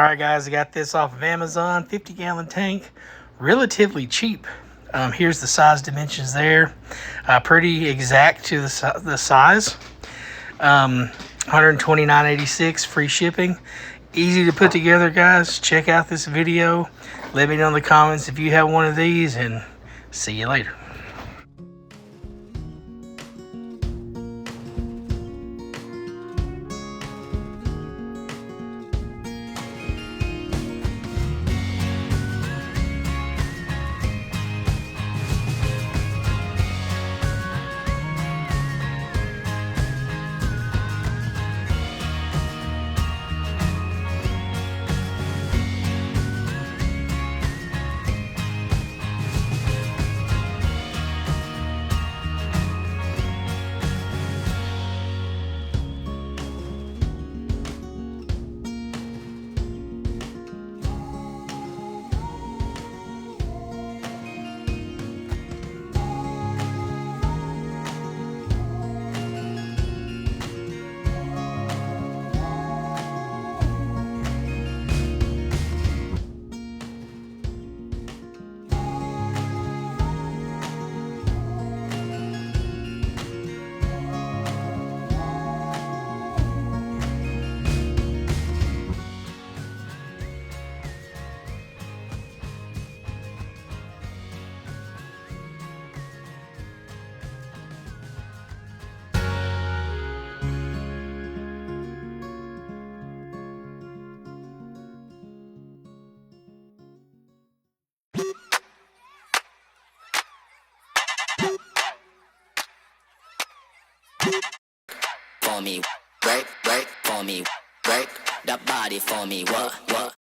All right, guys, I got this off of Amazon. 50-gallon tank, relatively cheap. Here's the size dimensions there. Pretty exact to the size. 129.86 free shipping. Easy to put together, guys. Check out this video. Let me know in the comments if you have one of these, and see you later. For me, break for me, break that body for me. What?